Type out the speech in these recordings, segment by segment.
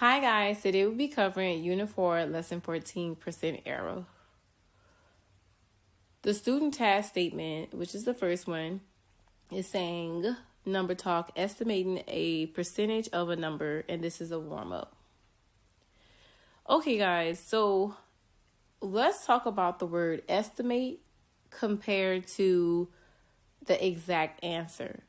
Hi guys, today we'll be covering Unit 4, Lesson 14, Percent Error. The student task statement, which is the first one, is saying number talk, estimating a percentage of a number, and this is a warm-up. Okay guys, so let's talk about the word estimate compared to the exact answer.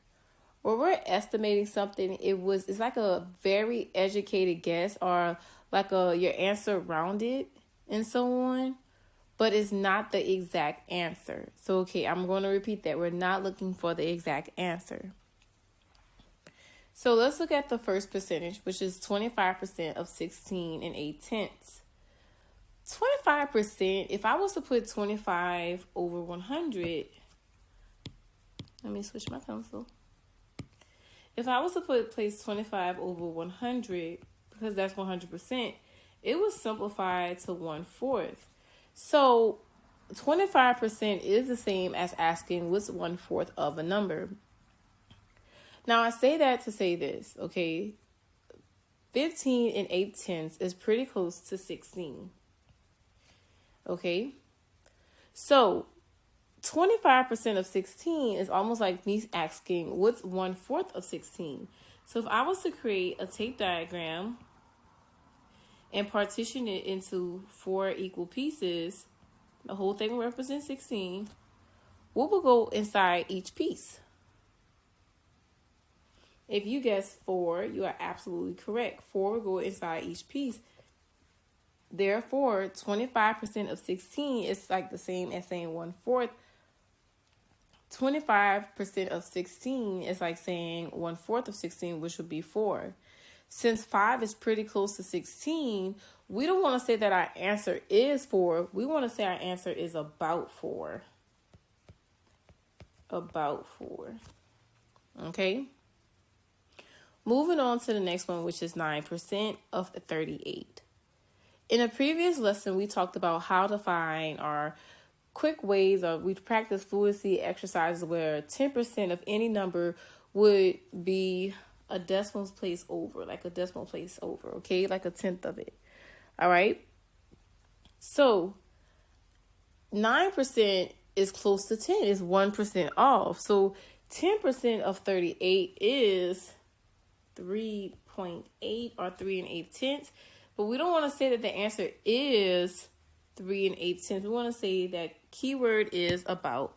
When we're estimating something, it's like a very educated guess or like your answer rounded and so on, but it's not the exact answer. So okay, I'm going to repeat that. We're not looking for the exact answer. So let's look at the first percentage, which is 25% of 16 and 8/10. 25%, if I was to put 25 over 100, let me switch my pencil. If I was to place 25 over 100, because that's 100%, it would simplify to 1/4. So 25% is the same as asking what's 1/4 of a number. Now I say that to say this, okay? 15 and 8/10 is pretty close to 16. Okay? So 25% of 16 is almost like me asking what's 1/4 of 16. So if I was to create a tape diagram and partition it into 4 equal pieces, the whole thing represents 16. What will go inside each piece? If you guess 4, you are absolutely correct. 4 will go inside each piece. Therefore, 25% of 16 is like the same as saying 1/4. 25% of 16 is like saying 1/4 of 16, which would be 4. Since 5 is pretty close to 16, we don't want to say that our answer is 4. We want to say our answer is about 4. About 4. Okay? Moving on to the next one, which is 9% of 38. In a previous lesson, we talked about how to find our quick ways, or we practice fluency exercises where 10% of any number would be a decimal place over, like a decimal place over, okay? Like a tenth of it, all right? So 9% is close to 10, is 1% off. So 10% of 38 is 3.8 or 3 8/10. But we don't want to say that the answer is 3 8/10. We want to say that keyword is about.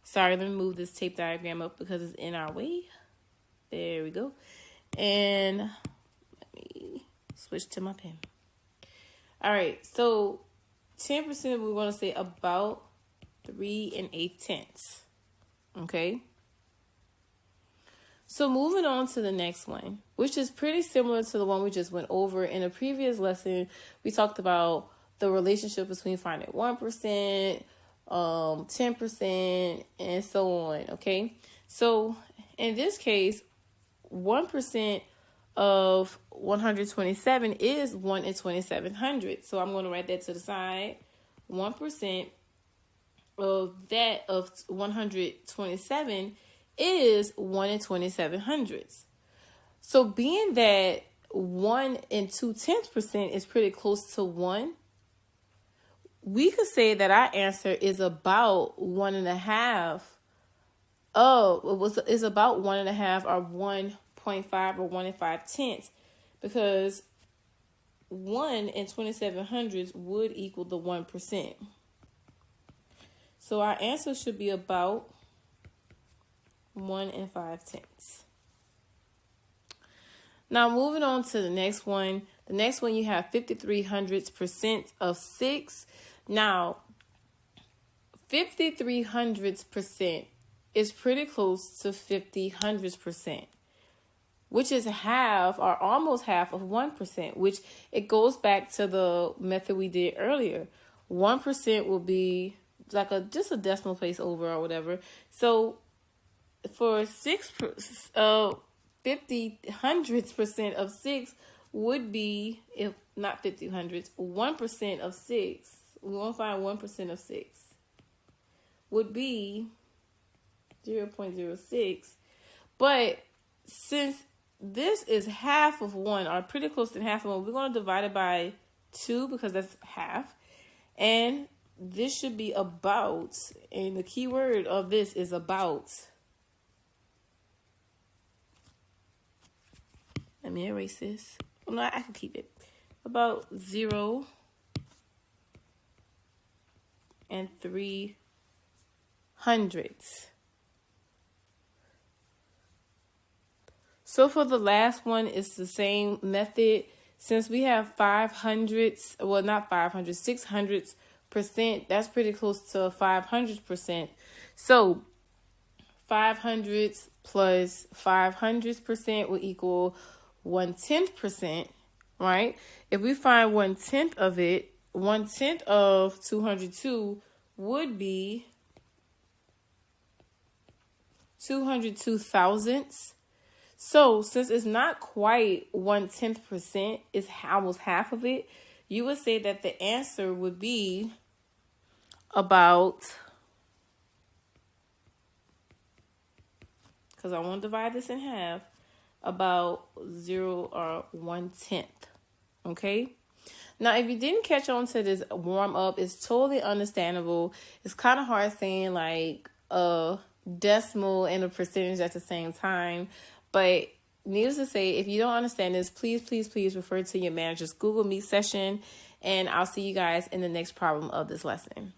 Sorry, let me move this tape diagram up because it's in our way. There we go. And let me switch to my pen. All right, so 10% we want to say about 3 8/10. Okay? So moving on to the next one, which is pretty similar to the one we just went over. In a previous lesson, we talked about the relationship between finding 1%, 10%, and so on, okay? So in this case, 1% of 127 is 1 in 2,700. So I'm going to write that to the side. 1% of that of 127 is 1 in 2,700. So being that 1 and 2/10% is pretty close to 1, we could say that our answer is about 1.5. Is about 1.5 or 1.5 or 1 5/10, because 1 in 2,700 would equal the 1%. So our answer should be about 1 5/10. Now moving on to the next one. The next one, you have 53/100% of 6. Now 53/100% is pretty close to 50/100%, which is half or almost half of 1%, which it goes back to the method we did earlier. 1% will be like just a decimal place over or whatever. So for 50/100% of 6 would be, if not 50/100, 1% of 6. We want to find 1% of 6 would be 0.06. But since this is half of 1, or pretty close to half of 1. We're going to divide it by 2 because that's half. And this should be about, and the key word of this is about. Let me erase this. Well, no, I can keep it. About 0 and 3/100. So for the last one, it's the same method. Since we have 500s, well, not 500, 600%, that's pretty close to 500%. So 500s plus 500% will equal 1/10%, right? If we find 1/10 of it, 1/10 of 202 would be 202 thousandths. So since it's not quite 1/10%, it's almost half of it, you would say that the answer would be about, because I want to divide this in half, about 0 or 1/10. Okay? Now, if you didn't catch on to this warm up, it's totally understandable. It's kind of hard saying like a decimal and a percentage at the same time. But needless to say, if you don't understand this, please refer to your manager's Google Meet session. And I'll see you guys in the next problem of this lesson.